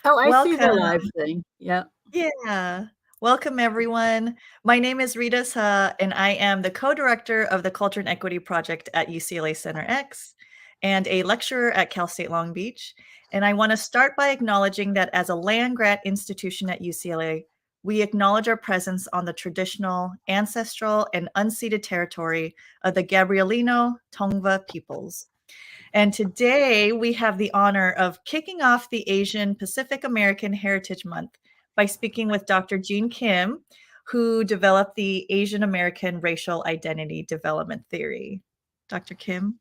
Oh, I see the Welcome. live thing. Yeah. Yeah. Welcome, everyone. My name is Rita Sa, and I am the co-director of the Culture and Equity Project at UCLA Center X and a lecturer at Cal State Long Beach. And I want to start by acknowledging that as a land-grant institution at UCLA, we acknowledge our presence on the traditional, ancestral, and unceded territory of the Gabrielino Tongva peoples. And today we have the honor of kicking off the Asian Pacific American Heritage Month by speaking with Dr. Jean Kim, who developed the Asian American Racial Identity Development Theory. Dr. Kim?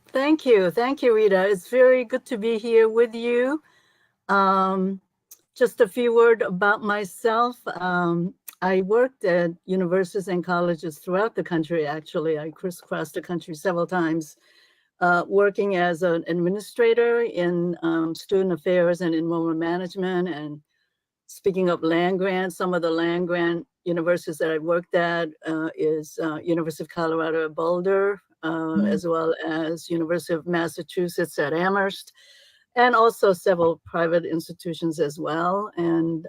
Thank you. Thank you, Rita. It's very good to be here with you. Um, just a few words about myself. I worked at universities and colleges throughout the country, actually. I crisscrossed the country several times, working as an administrator in student affairs and enrollment management. And speaking of land grants, some of the land grant universities that I worked at is University of Colorado at Boulder, as well as University of Massachusetts at Amherst, and also several private institutions as well. And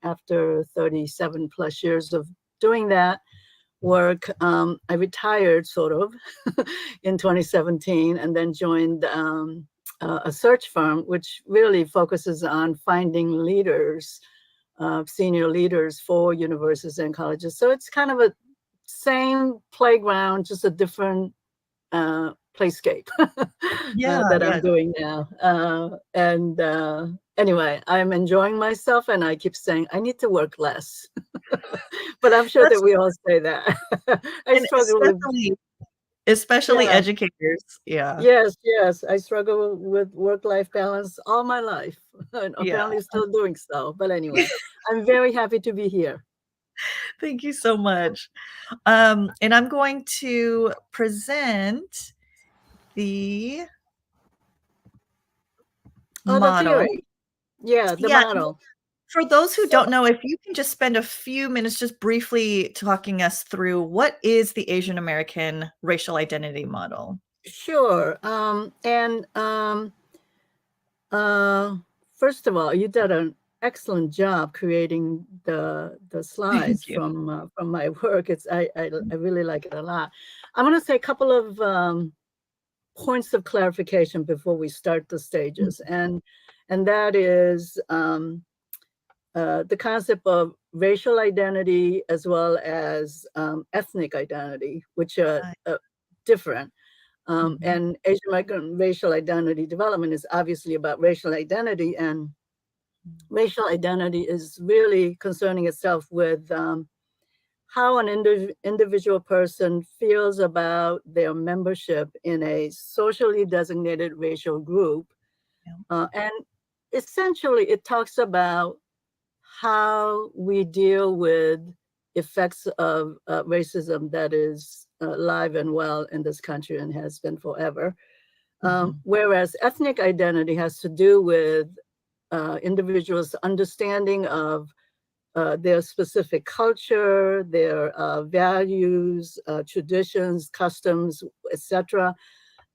after 37 plus years of doing that work, I retired sort of in 2017 and then joined a search firm, which really focuses on finding leaders, senior leaders for universities and colleges. So it's kind of a same playground, just a different playscape Yeah, that I'm yeah. doing now. Anyway, I'm enjoying myself, and I keep saying I need to work less. But I'm sure that That's we all say that. I and struggle with, especially yeah, educators. Yeah. yes. I struggle with work-life balance all my life, and Yeah. apparently still doing so. But anyway, I'm very happy to be here. Thank you so much. And I'm going to present the Oh, the model. theory. Yeah, the Yeah. model. For those who So don't know, if you can just spend a few minutes just briefly talking us through what is the Asian American racial identity model? sure. Uh, First of all, you did an excellent job creating the slides Thank you. from my work. I really like it a lot. I'm going to say a couple of points of clarification before we start the stages, and that is the concept of racial identity as well as ethnic identity, which are Right. different. Mhm. And Asian American racial identity development is obviously about racial identity, and racial identity is really concerning itself with how an individual person feels about their membership in a socially designated racial group. Yeah. And essentially, it talks about how we deal with effects of racism that is alive and well in this country and has been forever. Mhm. Whereas ethnic identity has to do with individuals' understanding of their specific culture, their values, traditions, customs, etc.,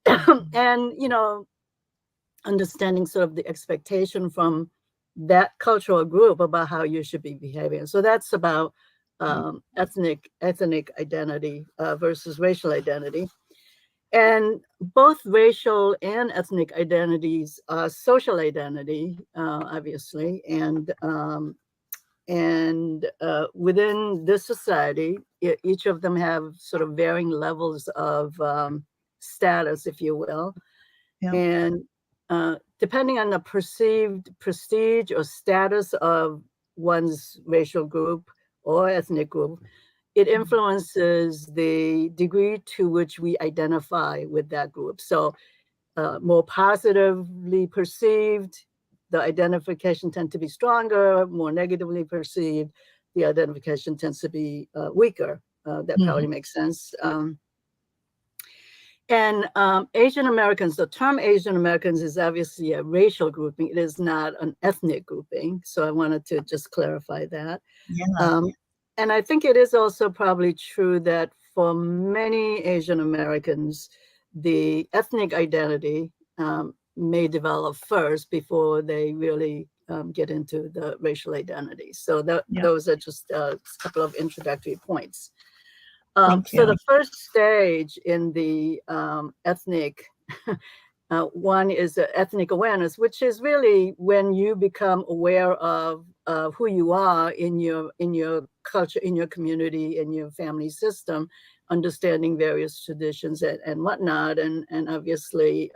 Mhm. and understanding sort of the expectation from that cultural group about how you should be behaving. So that's about ethnic identity versus racial identity. And both racial and ethnic identities are social identity, obviously, and within this society, each of them have sort of varying levels of status, if you will, Yeah. and depending on the perceived prestige or status of one's racial group or ethnic group, it Mhm. influences the degree to which we identify with that group. So, more positively perceived, the identification tends to be stronger. More negatively perceived, the identification tends to be weaker. That Mhm. probably makes sense. And Asian Americans, the term Asian Americans is obviously a racial grouping. It is not an ethnic grouping. So I wanted to just clarify that. Yeah. Um, and I think it is also probably true that for many Asian Americans, the ethnic identity may develop first before they really get into the racial identity. So those are just a couple of introductory points. Thank So you. the first stage in the ethnic one is ethnic awareness, which is really when you become aware of who you are in your culture, in your community, in your family system, understanding various traditions and whatnot. And obviously,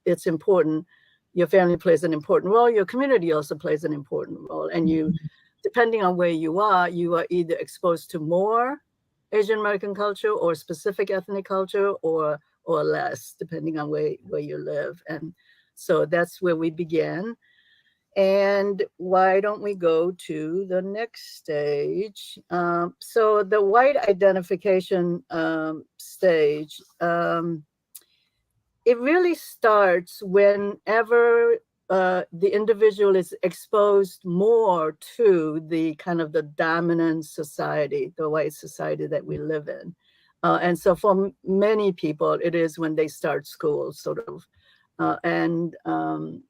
it's important. Your family plays an important role. Your community also plays an important role. And you, depending on where you are either exposed to more Asian American culture or specific ethnic culture, or less, depending on where you live. And so that's where we begin. And why don't we go to the next stage? So the white identification stage, it really starts whenever the individual is exposed more to the kind of the dominant society, the white society that we live in. And so for many people, it is when they start school, sort of. And more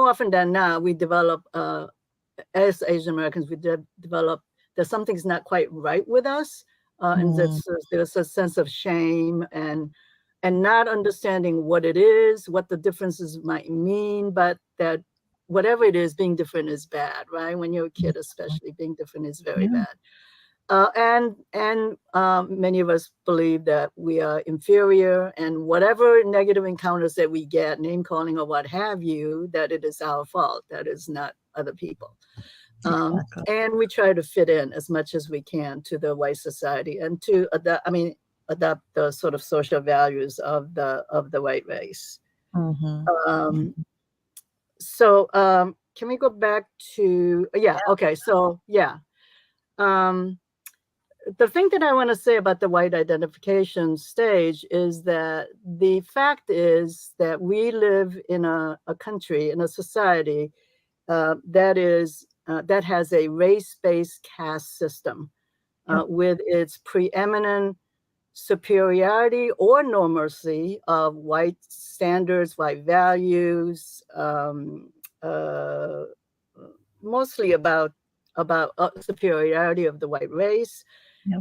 often than not, we develop, as Asian Americans, we develop that something's not quite right with us. And there's a sense of shame and not understanding what it is, what the differences might mean, but that whatever it is, being different is bad, right? When you're a kid, especially, being different is very bad. And many of us believe that we are inferior, and whatever negative encounters that we get, name calling or what have you, that it is our fault, that is not other people. Exactly. And we try to fit in as much as we can to the white society and to adopt the sort of social values of the white race. So can we go back to okay, so the thing that I want to say about the white identification stage is that the fact is that we live in a country, in a society that has a race-based caste system with its preeminent superiority or normalcy of white standards, white values, mostly about superiority of the white race.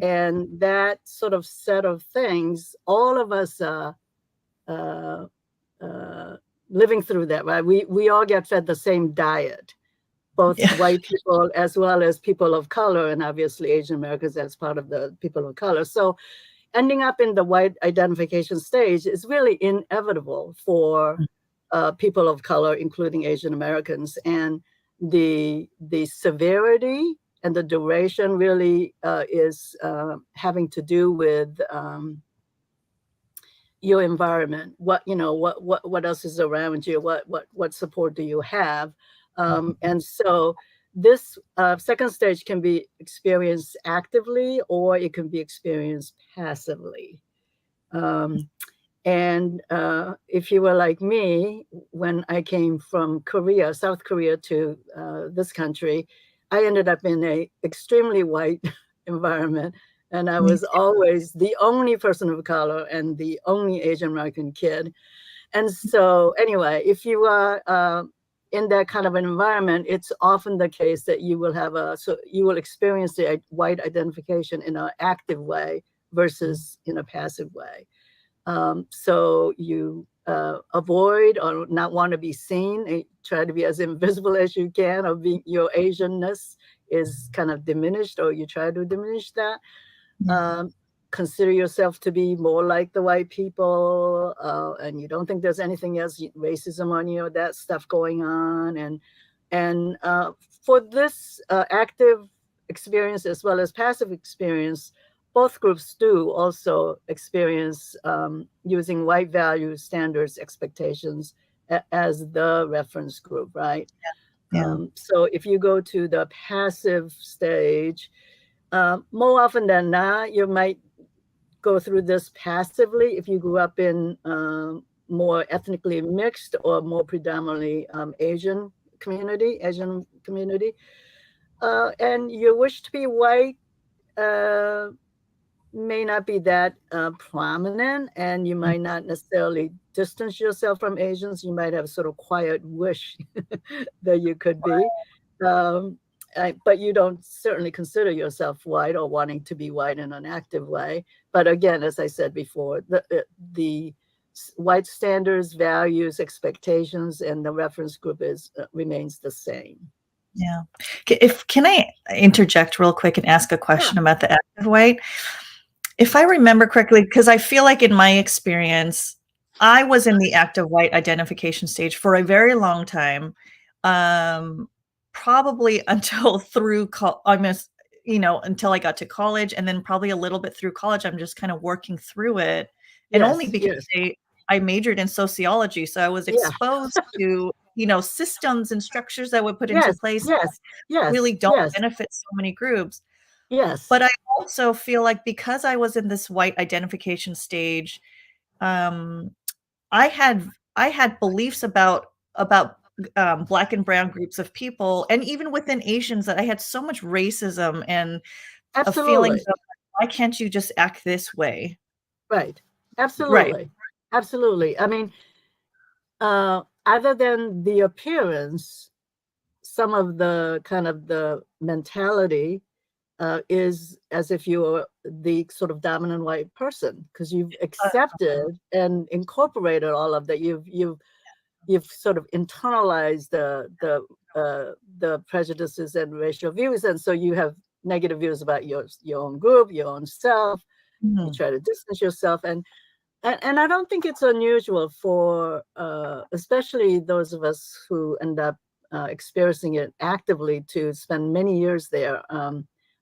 And that sort of set of things, all of us living through that, right? We all get fed the same diet, both white people as well as people of color, and obviously Asian Americans as part of the people of color. So ending up in the white identification stage is really inevitable for people of color, including Asian Americans. And the severity and the duration really is having to do with your environment. What else is around you? What support do you have? And so this second stage can be experienced actively, or it can be experienced passively. And if you were like me, when I came from Korea, South Korea, to this country, I ended up in a extremely white environment. And I was always the only person of color and the only Asian American kid. And so anyway, if you are in that kind of an environment, it's often the case that you will experience the white identification in an active way versus in a passive way. So you avoid or not want to be seen, try to be as invisible as you can, or your Asianness is kind of diminished, or you try to diminish that. Consider yourself to be more like the white people, and you don't think there's anything else, racism on you, that stuff going on. And for this active experience as well as passive experience, both groups do also experience using white values, standards, expectations as the reference group, right? So if you go to the passive stage, more often than not, you might go through this passively if you grew up in more ethnically mixed or more predominantly Asian community, and you wish to be white, may not be that prominent, and you Mm. might not necessarily distance yourself from Asians. You might have sort of quiet wish that you could be. Um, but you don't certainly consider yourself white or wanting to be white in an active way. But again, as I said before, the white standards, values, expectations, and the reference group is remains the same. Yeah. If can I interject real quick and ask a Yeah. question about the active white? If I remember correctly, because I feel like in my experience, I was in the active white identification stage for a very long time, um, probably until until I got to college, and then probably a little bit through college. I'm just kind of working through it, and only Yes. because Yes. I majored in sociology, so I was Yeah. exposed to systems and structures that would put into Yes. place Yes. really Yes. don't Yes. benefit so many groups. Yes. But I also feel like because I was in this white identification stage, um, I had beliefs about Black and brown groups of people, and even within Asians, that I had so much racism and a feeling Absolutely. of, why can't you just act this way? Right. Right. Absolutely. Absolutely. I mean, other than the appearance, some of the kind of the mentality is as if you were the sort of dominant white person because you've Uh-huh. accepted and incorporated all of that. You've sort of internalized the prejudices and racial views, and so you have negative views about your own group, your own self. You Mhm. try to distance yourself, and I don't think it's unusual for especially those of us who end up experiencing it actively to spend many years there.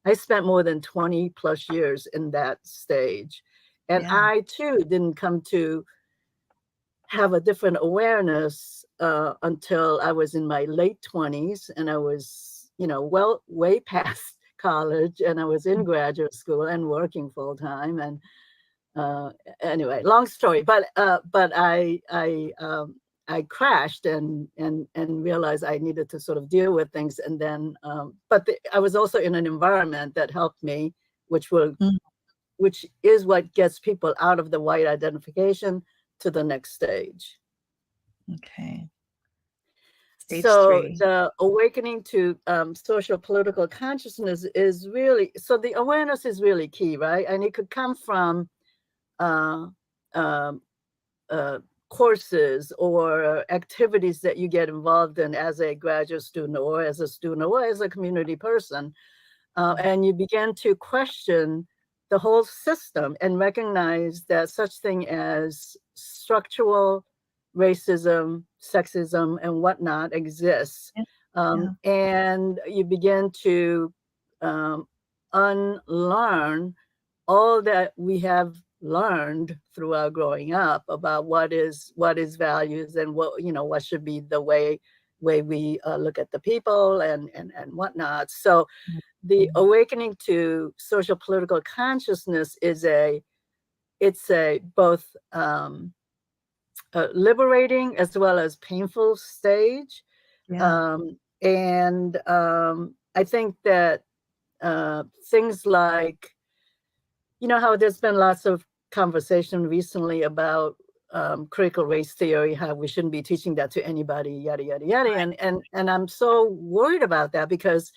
I spent more than 20 plus years in that stage, and Yeah. I too didn't come to have a different awareness until I was in my late 20s, and I was, well, way past college, and I was in graduate school and working full time. And uh, anyway, long story, but I crashed and realized I needed to sort of deal with things, and then I was also in an environment that helped me, which will Mm, which is what gets people out of the white identification to the next stage. okay. Stage So 3. the awakening to social political consciousness is really, so the awareness is really key, right? And it could come from uh, um, uh, courses or activities that you get involved in as a graduate student or as a student or as a community person. Mm, And you begin to question the whole system and recognize that such thing as structural racism, sexism, and whatnot exists. yeah, yeah. And you begin to um, unlearn all that we have learned through our growing up about what is values and what should be the way we look at the people and whatnot. So the Mhm. awakening to social political consciousness it's a both liberating as well as painful stage. Yeah. And I think that things like, how there's been lots of conversation recently about critical race theory, how we shouldn't be teaching that to anybody, yada yada yada, and I'm so worried about that because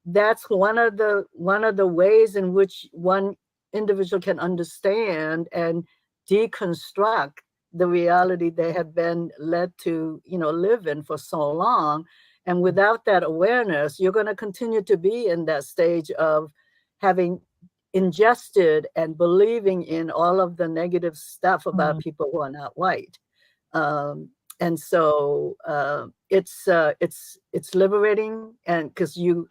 that's one of the ways in which one individual can understand and deconstruct the reality they have been led to live in for so long. And without that awareness, you're going to continue to be in that stage of having ingested and believing in all of the negative stuff about Mm, people who are not white. um, and so it's liberating, and because you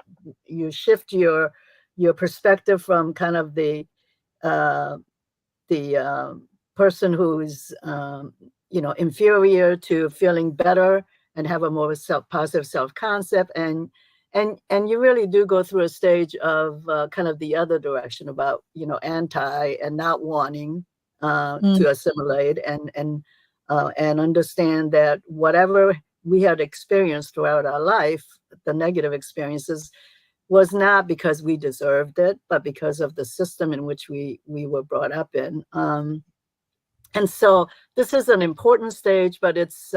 shift your perspective from kind of uh, the person who's inferior to feeling better and have a more positive self concept, and you really do go through a stage of kind of the other direction about anti and not wanting mm, to assimilate and understand that whatever we had experienced throughout our life, the negative experiences, was not because we deserved it, but because of the system in which we were brought up in. And so this is an important stage, but it's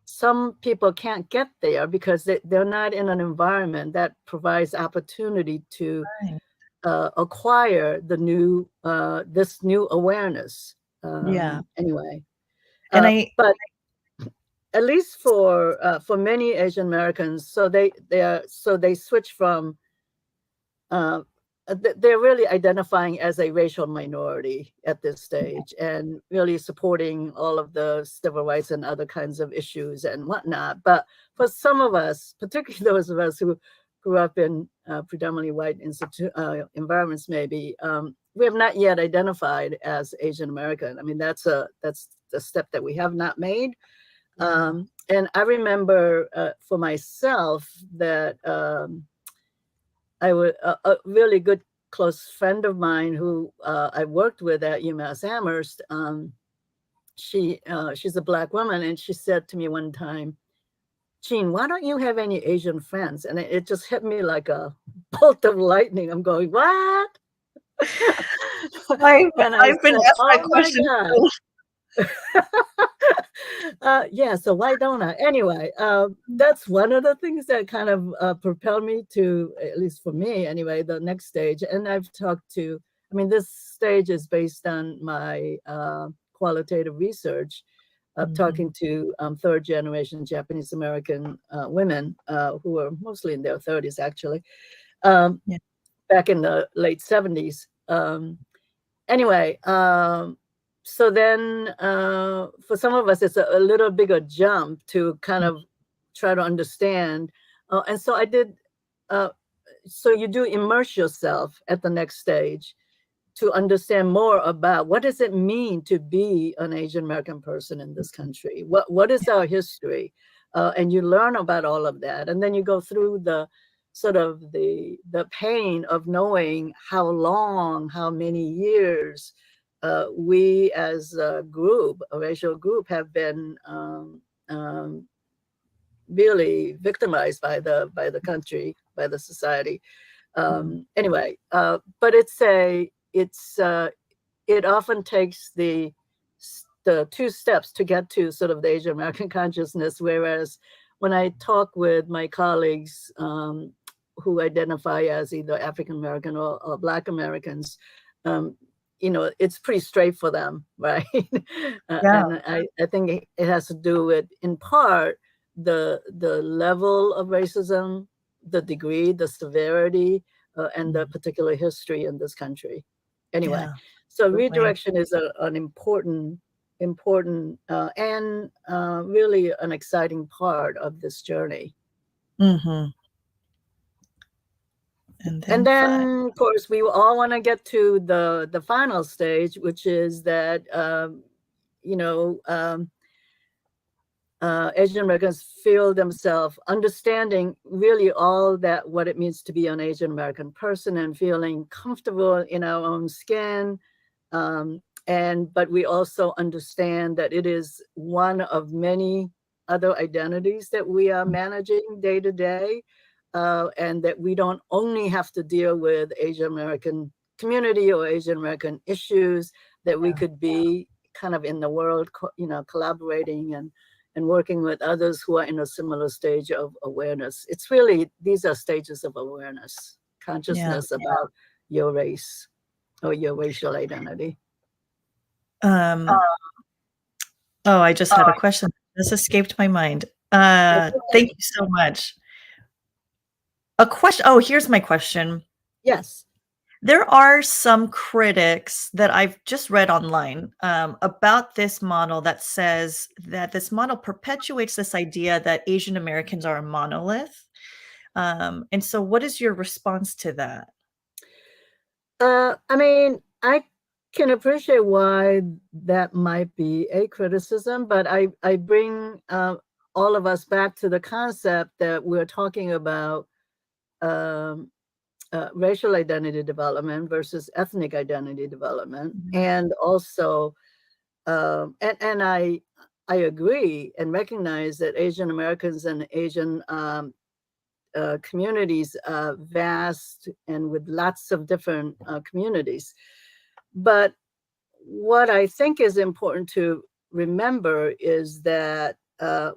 some people can't get there because they're not in an environment that provides opportunity to Right. acquire the new this new awareness. Yeah. Anyway, And I but at least for many Asian Americans, so they switch from they're really identifying as a racial minority at this stage and really supporting all of the civil rights and other kinds of issues and whatnot. But for some of us, particularly those of us who grew up in predominantly white environments, maybe we have not yet identified as Asian American. I mean, that's a step that we have not made. And I remember for myself that I was a really good close friend of mine who I worked with at UMass Amherst. She's a Black woman, and she said to me one time, "Jean, why don't you have any Asian friends?" And it just hit me like a bolt of lightning. I'm going, "What?" And I I've been said, asked that "Oh my question God." too. Yeah, so why don't I? Anyway, that's one of the things that kind of propelled me to, at least for me anyway, the next stage. And I've talked to, I mean, this stage is based on my qualitative research of talking to third generation Japanese American women who are mostly in their 30s, actually, Yeah. back in the late 70s. Anyway, so then for some of us, it's a little bigger jump to kind of try to understand. And so I did, so you do immerse yourself at the next stage to understand more about what does it mean to be an Asian American person in this country? What is our history? And you learn about all of that. And then you go through the sort of the pain of knowing how long, how many years we as a group, a racial group, have been really victimized by the country, by the society. Anyway, but it often takes the two steps to get to sort of the Asian American consciousness. Whereas when I talk with my colleagues who identify as either African American or Black Americans, it's pretty straight for them, right? Yeah. And I think it has to do with, in part, the level of racism, the degree, the severity, and the particular history in this country. Anyway, Yeah. so Absolutely. redirection is an important and really an exciting part of this journey. And And then, of course, we all want to get to the final stage, which is that Asian Americans feel themselves understanding really all that what it means to be an Asian American person and feeling comfortable in our own skin. But we also understand that it is one of many other identities that we are managing day to day, and that we don't only have to deal with Asian American community or Asian American issues, that we could be kind of in the world, collaborating and working with others who are in a similar stage of awareness. It's really, these are stages of awareness, consciousness about your race or your racial identity. Oh, I just had a question. This escaped my mind. Thank you so much. A question. Oh, here's my question. Yes. There are some critics that I've just read online about this model that says that this model perpetuates this idea that Asian Americans are a monolith. And so what is your response to that? I mean, I can appreciate why that might be a criticism, but I bring all of us back to the concept that we're talking about racial identity development versus ethnic identity development. And also, and I agree and recognize that Asian Americans and Asian communities vast and with lots of different communities. But what I think is important to remember is that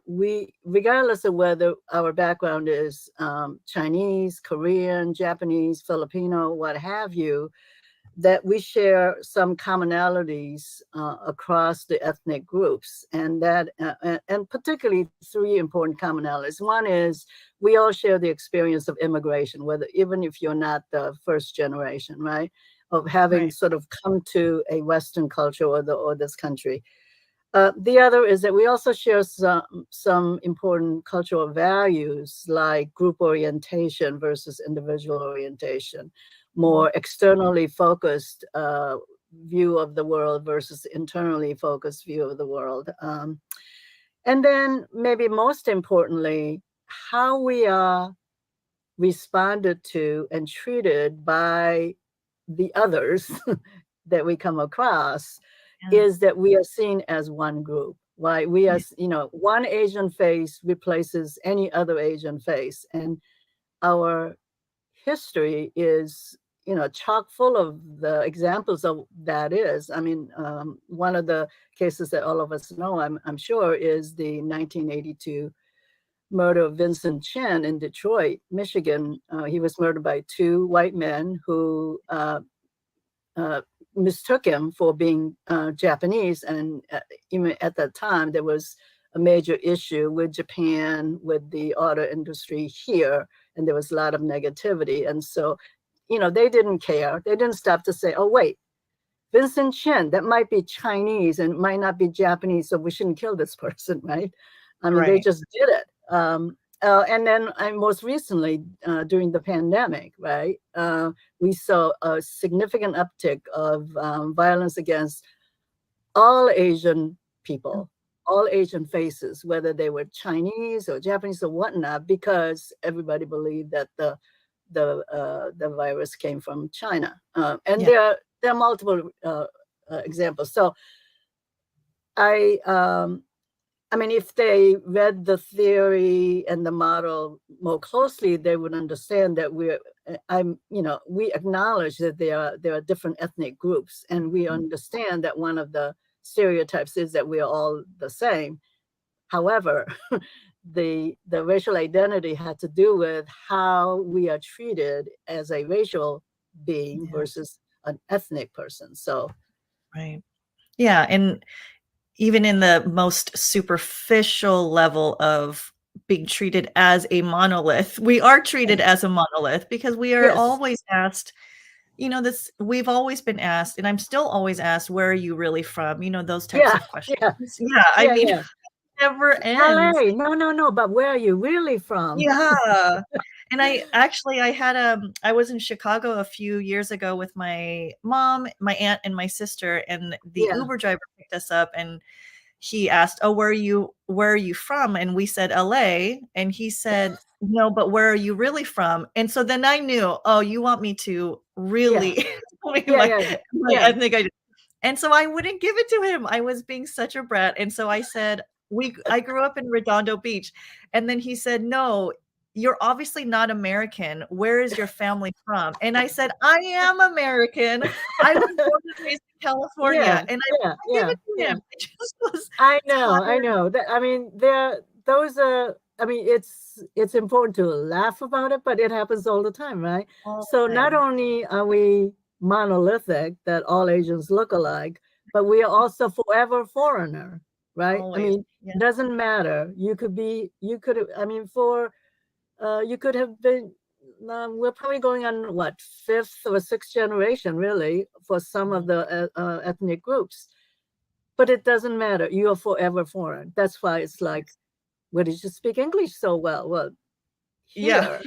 we, regardless of whether our background is Chinese, Korean, Japanese, Filipino, what have you, that we share some commonalities across the ethnic groups, and that and particularly three important commonalities. One is we all share the experience of immigration, whether even if you're not the first generation, right, of having Right. sort of come to a Western culture or this country. The other is that we also share some important cultural values like group orientation versus individual orientation, more externally focused view of the world versus internally focused view of the world. And then maybe most importantly, how we are responded to and treated by the others that we come across Yeah. is that we are seen as one group, right? We are, Yeah. one Asian face replaces any other Asian face. And our history is, chock full of the examples of that is. I mean, one of the cases that all of us know, I'm sure, is the 1982 murder of Vincent Chin in Detroit, Michigan. He was murdered by two white men who mistook him for being Japanese. And even at that time, there was a major issue with Japan, with the auto industry here, and there was a lot of negativity. And so, they didn't care. They didn't stop to say, oh, wait, Vincent Chin, that might be Chinese and might not be Japanese, so we shouldn't kill this person, right? I mean, they Right. just did it. And then most recently, during the pandemic, right, we saw a significant uptick of violence against all Asian people, all Asian faces, whether they were Chinese or Japanese or whatnot, because everybody believed that the virus came from China. And Yeah. there are multiple examples. So I I mean, if they read the theory and the model more closely, they would understand that we acknowledge that there are different ethnic groups, and we understand that one of the stereotypes is that we are all the same. However, the racial identity had to do with how we are treated as a racial being Yeah. versus an ethnic person. So Right. Yeah. And even in the most superficial level of being treated as a monolith, we are treated as a monolith because we are yes, always asked, we've always been asked, and I'm still always asked, where are you really from? Those types yeah, of questions. yeah, Yeah. I yeah, mean, yeah. never ends. LA, no, no, no, but where are you really from? Yeah. And I was in Chicago a few years ago with my mom, my aunt, and my sister, and the Yeah, Uber driver picked us up and he asked, "Oh, where are you from?" And we said LA, and he said, "No, but where are you really from?" And so then I knew, "Oh, you want me to yeah, really tell me yeah, my yeah, yeah, my yeah, ethnic identity." And so I wouldn't give it to him. I was being such a brat. And so I said, I grew up in Redondo Beach. And then he said, "No, you're obviously not American. Where is your family from?" And I said, "I am American. I was born and raised in California." yeah, And I yeah, wouldn't give yeah, it to yeah. him. I just was I tired know that. I mean, those are. I mean, it's important to laugh about it, but it happens all the time, right? all So the not time. only are we monolithic that all Asians look alike, but we are also forever foreigner, right? I Always. mean, Yeah. it doesn't matter. I mean, you could have been. We're probably going on what, fifth or sixth generation, really, for some of the ethnic groups. But it doesn't matter. You are forever foreign. That's why it's like, where did you speak English so well? Well, Yeah. here.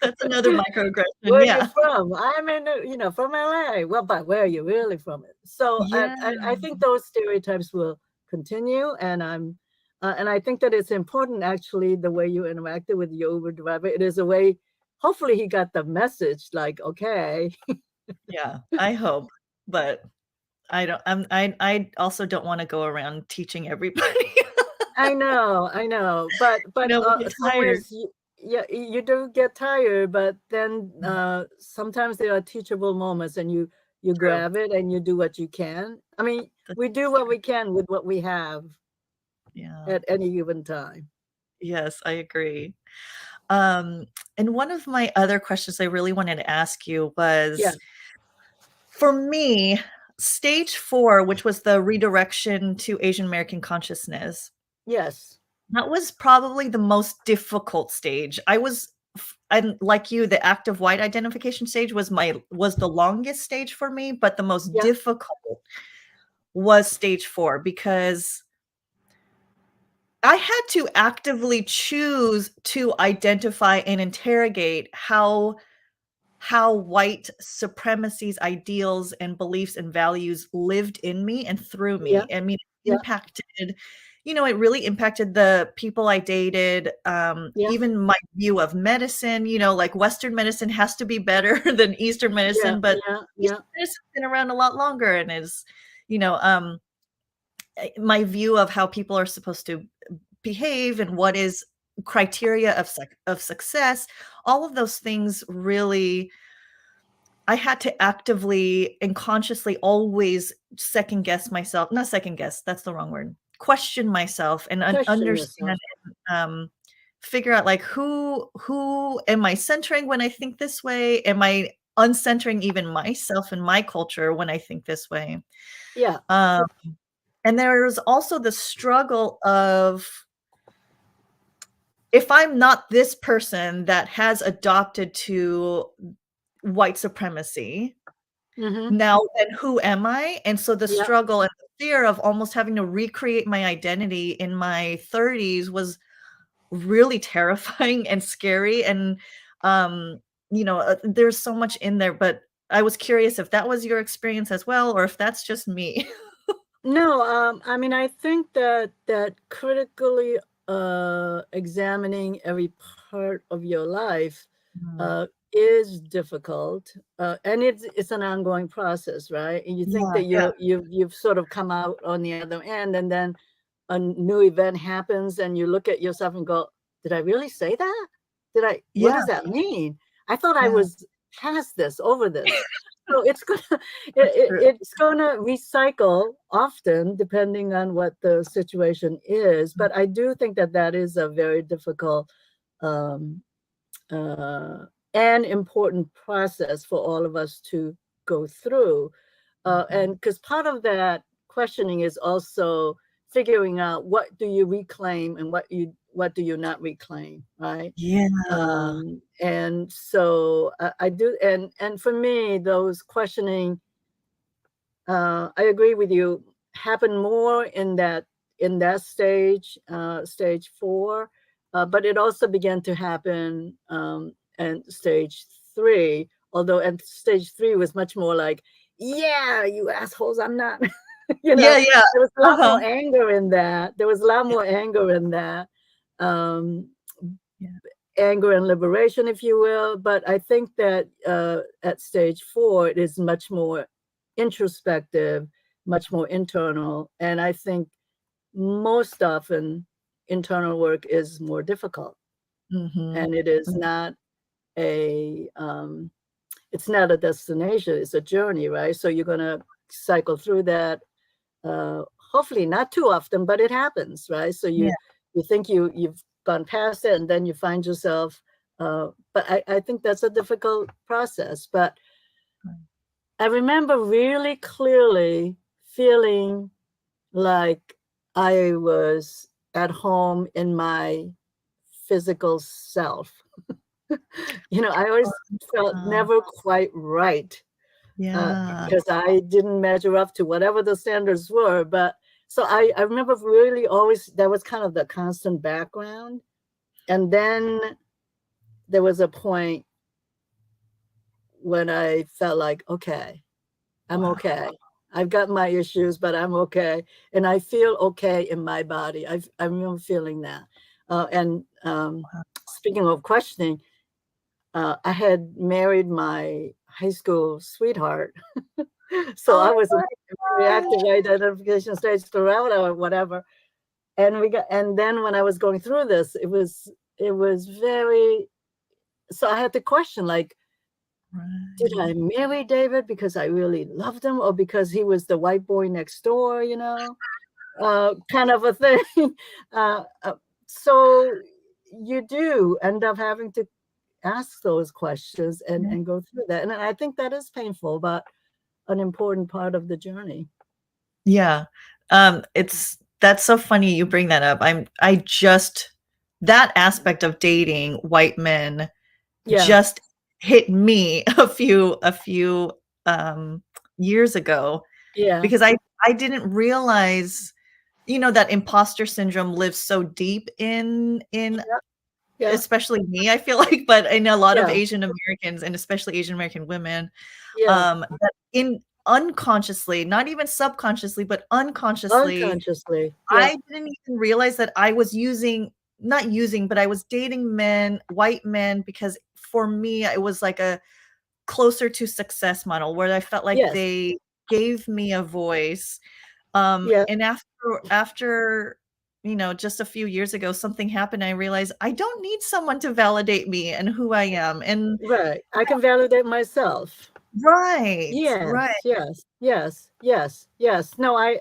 That's another microaggression. Where are you Yeah. from? I'm from LA. Well, but where are you really from? So Yeah. I think those stereotypes will continue, and I think that it's important actually the way you interacted with your Uber driver. It is a way. Hopefully, he got the message. Like, okay, Yeah. I hope. But I also don't wanna go around teaching everybody. I know, but We get so tired. yeah, you do get tired, but then sometimes there are teachable moments, and you True. grab it and you do what you can. I mean, we do That's what true. we can with what we have Yeah. at any given time. Yes, I agree. Um, and one of my other questions I really wanted to ask you Yeah. was, for me, stage 4, which was the redirection to Asian American consciousness, Yes. that was probably the most difficult stage. And like you, the active white identification stage was the longest stage for me, but the most Yeah. difficult was stage 4 because I had to actively choose to identify and interrogate how white supremacy's ideals and beliefs and values lived in me and through Yeah. me. I mean, it Yeah. impacted, it really impacted the people I dated, Yeah. even my view of medicine, like Western medicine has to be better than Eastern Yeah. medicine, but Yeah. Yeah. Eastern medicine's been around a lot longer and is, you know, um, my view of how people are supposed to behave and what is criteria of success, all of those things really I had to actively and consciously always second guess myself, not second guess, that's the wrong word, question myself and Question understand yourself. and figure out like who am I centering when I think this way? Am I uncentering even myself and my culture when I think this way? Yeah. Um, and there's also the struggle of if I'm not this person that has adopted to white supremacy, Mm-hmm. now then who am I? And so the Yeah. struggle and the fear of almost having to recreate my identity in my 30s was really terrifying and scary, and, there's so much in there, but I was curious if that was your experience as well, or if that's just me. No, I mean, I think that critically examining every part of your life Mm. is difficult, and it's an ongoing process, right? And you think Yeah, that yeah, you've sort of come out on the other end, and then a new event happens, and you look at yourself and go, "Did I really say that? What yeah, does that mean? I thought I yeah, was past this, over this." So it's gonna that's true. it's gonna recycle often depending on what the situation is. But I do think that that is a very difficult um, uh, and important process for all of us to go through. Mhm. And because part of that questioning is also figuring out what do you reclaim and what do you not reclaim, right? Yeah. And so I do, and for me, those questioning, I agree with you, happen more in that stage, stage 4, but it also began to happen in stage 3. Although at stage 3 was much more like, "Yeah, you assholes, I'm not," you know. Yeah, yeah. There was a lot Uh-huh. more anger in that. There was a lot Yeah, more anger in that. Um, yeah. Anger and liberation, if you will. But I think that at stage 4, it is much more introspective, much more internal. And I think most often internal work is more difficult. Mhm. And it is Mm, not a it's not a destination, it's a journey, right? So you're going to cycle through that, uh, hopefully not too often, but it happens, right? So yeah. you think you've gone past it, and then you find yourself. But I think that's a difficult process. But I remember really clearly feeling like I was at home in my physical self. I always felt Uh, never quite right, yeah. because I didn't measure up to whatever the standards were. But so I remember really always that was kind of the constant background. And then there was a point when I felt like, okay, I'm Wow. okay. I've got my issues, but I'm okay. And I feel okay in my body. I remember feeling that. And Wow. speaking of questioning, I had married my high school sweetheart. So I Oh was in my reactive gosh. identification stage throughout or whatever. And then when I was going through this, it was it was very, so I had to question, like, did I Right. marry David because I really loved him, or because he was the white boy next door, kind of a thing. uh, uh, so you do end up having to ask those questions Yeah. and go through that. And I think that is painful, but an important part of the journey. Yeah. That's so funny you bring that up. I just that aspect of dating white men Yeah, just hit me a few um years ago yeah, because I didn't realize, that imposter syndrome lives so deep in yeah, yeah, especially me, I feel like, but in a lot of yeah, Asian Americans and especially Asian American women, yeah. that in unconsciously, not even subconsciously, but unconsciously, Unconsciously. Yeah. I didn't even realize that I was not using, but I was dating men, white men, because for me, it was like a closer to success model where I felt like Yes. they gave me a voice. Yeah. And after just a few years ago, something happened. I realized I don't need someone to validate me and who I am. And Right. I can validate myself. right, Yes. right. Yes. Yes. Yes. Yes. No, I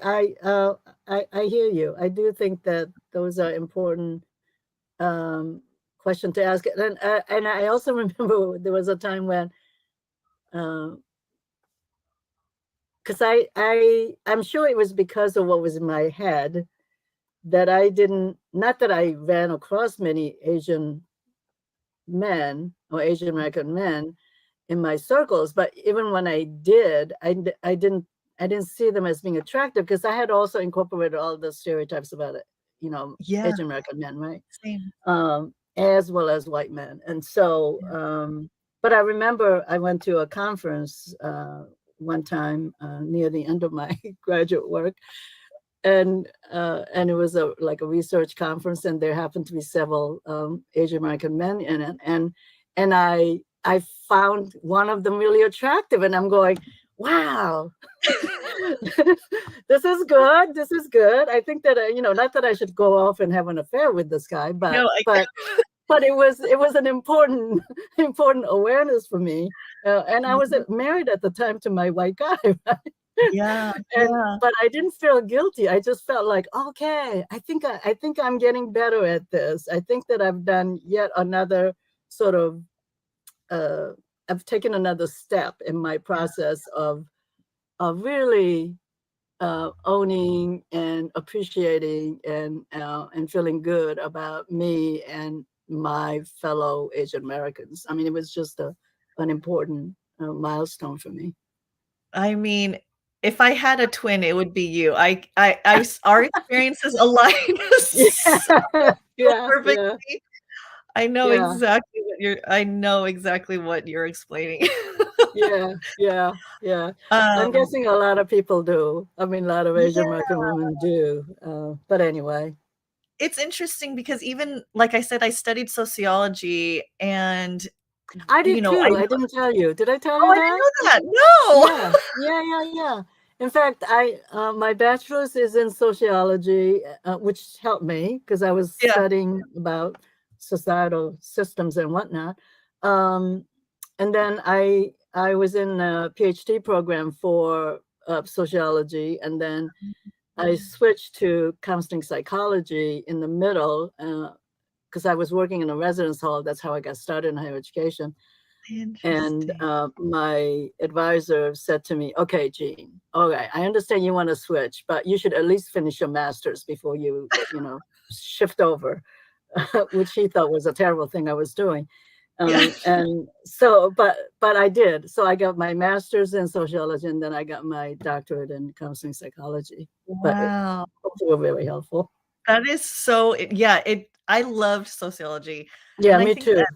hear you. I do think that those are important um question to ask. And I also remember there was a time when because I'm sure it was because of what was in my head that I didn't, not that I ran across many Asian men or Asian American men in my circles, but even when I did, I didn't see them as being attractive because I had also incorporated all the stereotypes about it, Yeah, Asian American men, right? same. As well as white men. And so, Yeah. but I remember I went to a conference one time near the end of my graduate work, and it was like a research conference, and there happened to be several Asian American men in it, and I found one of them really attractive, and I'm going, wow, this is good. This is good. I think that not that I should go off and have an affair with this guy, but No, it was an important important awareness for me, and I was Mhm. married at the time to my white guy, right? Yeah, And yeah, but I didn't feel guilty. I just felt like, okay, I think I'm getting better at this. I think that I've done yet another sort of uh, I've taken another step in my yeah. process of really owning and appreciating and feeling good about me and my fellow Asian Americans. I mean, it was just an important milestone for me. I mean, if I had a twin, it would be you. Our experiences align so Yeah, yeah, perfectly. yeah, yeah, I know exactly what you're explaining. yeah, yeah, yeah. I'm Um, guessing a lot of people do. I mean, a lot of Asian yeah, American women do. But anyway, it's interesting because even like I said, I studied sociology and, I did I too. I know didn't tell you. Did I tell oh, you I didn't that? know that. No. Yeah, yeah, yeah, yeah. In fact, I my bachelor's is in sociology, which helped me because I was Yeah. studying about societal systems and whatnot. Um, and then I was in a PhD program for sociology, and then I Mm, switched to counseling psychology in the middle because I was working in a residence hall. That's how I got started in higher education. And interesting. my advisor said to me, okay, Jean, all right, I understand you want to switch, but you should at least finish your master's before shift over, which he thought was a terrible thing I was doing. Yeah. And so, but I did. So I got my master's in sociology, and then I got my doctorate in counseling psychology. But Wow. both were very helpful. That is so yeah, I loved sociology, Yeah, and I me think too. that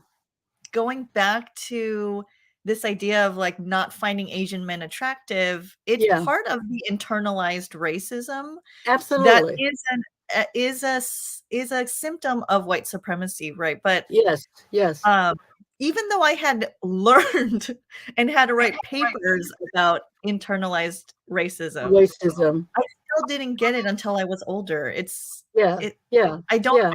going back to this idea of, like, not finding Asian men attractive, it's Yeah, part of the internalized racism that absolutely. is a symptom of white supremacy, right? But, Yes, yes. um, even though I had learned and had to write papers about internalized racism, Racism. I still didn't get it until I was older. Yeah, It yeah, I don't yeah.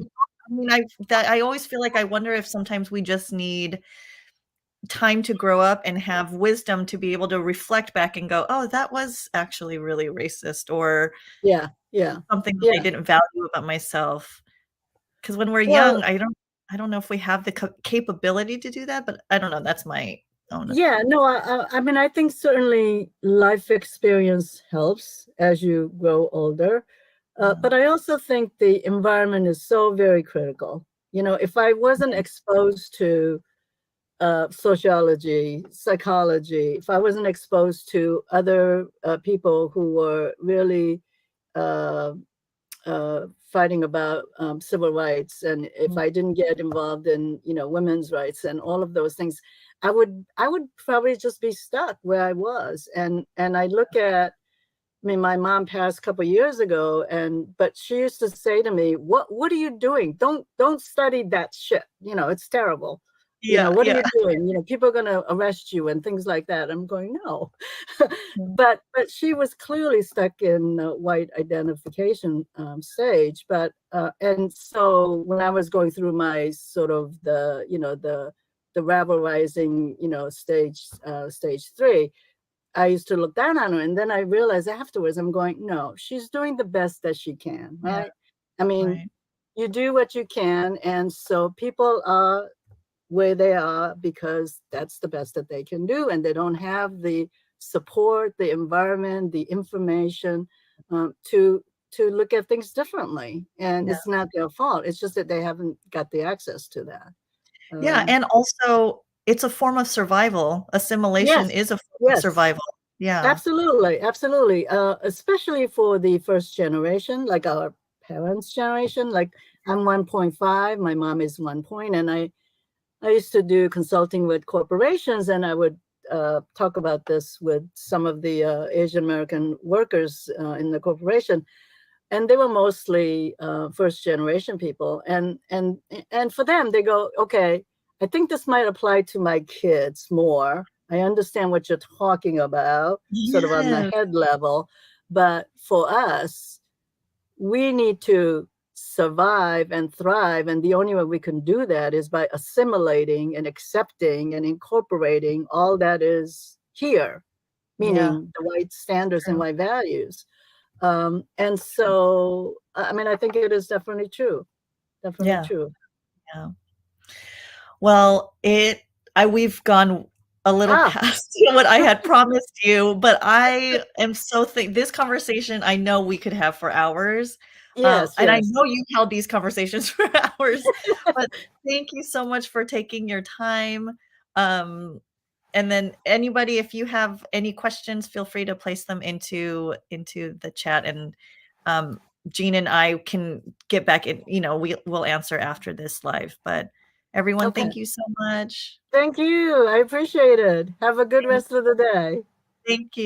I mean, I always feel like I wonder if sometimes we just need time to grow up and have wisdom to be able to reflect back and go, oh, that was actually really racist, or Yeah, yeah, something that I yeah. didn't value about myself. Because when we're Well, young, I don't know if we have the capability to do that, but I don't know. That's my own. yeah, no, I mean, I think certainly life experience helps as you grow older. Yeah. But I also think the environment is so very critical. You know, if I wasn't exposed to sociology, psychology, if I wasn't exposed to other people who were really uh, fighting about civil rights, and if Mm, I didn't get involved in, you know, women's rights and all of those things, I would probably just be stuck where I was. And I look at, I mean, my mom passed a couple years ago, but she used to say to me, "What are you doing? Don't study that shit. You know, it's terrible. You know, yeah, what are yeah. you doing? You know, people are going to arrest you and things like that." I'm going, no. Mm, But she was clearly stuck in the white identification stage. And so when I was going through my sort of the rabble rising, you know, stage 3, I used to look down on her. And then I realized afterwards, I'm going, no, she's doing the best that she can, yeah, right? I mean, right. you do what you can. And so people are where they are because that's the best that they can do. And they don't have the support, the environment, the information to look at things differently. And Yeah. it's not their fault. It's just that they haven't got the access to that. Yeah, Um, and also it's a form of survival. Assimilation yes, is a form of yes. survival. Yeah. Absolutely, absolutely. Especially for the first generation, like our parents' generation. Like I'm 1.5, my mom is 1 point, and I used to do consulting with corporations, and I would talk about this with some of the Asian American workers in the corporation, and they were mostly first generation people, and for them they go, okay, I think this might apply to my kids more. I understand what you're talking about sort of on the Yes. head level, but for us, we need to survive and thrive, and the only way we can do that is by assimilating and accepting and incorporating all that is here, Yeah, meaning the white standards and true. white values. And so, I mean, I think it is definitely true. Definitely Yeah, true. yeah. Well, we've gone a little Ah, past what I had promised you, but I am so this conversation I know we could have for hours. yes, And I yes. know you held these conversations for hours, but thank you so much for taking your time. Um, and then anybody, if you have any questions, feel free to place them into the chat, and um, Jean and I can get back in, we'll answer after this live. But everyone, Okay. thank you so much. Thank you. I appreciate it. Have a good Thank rest of the day. thank you.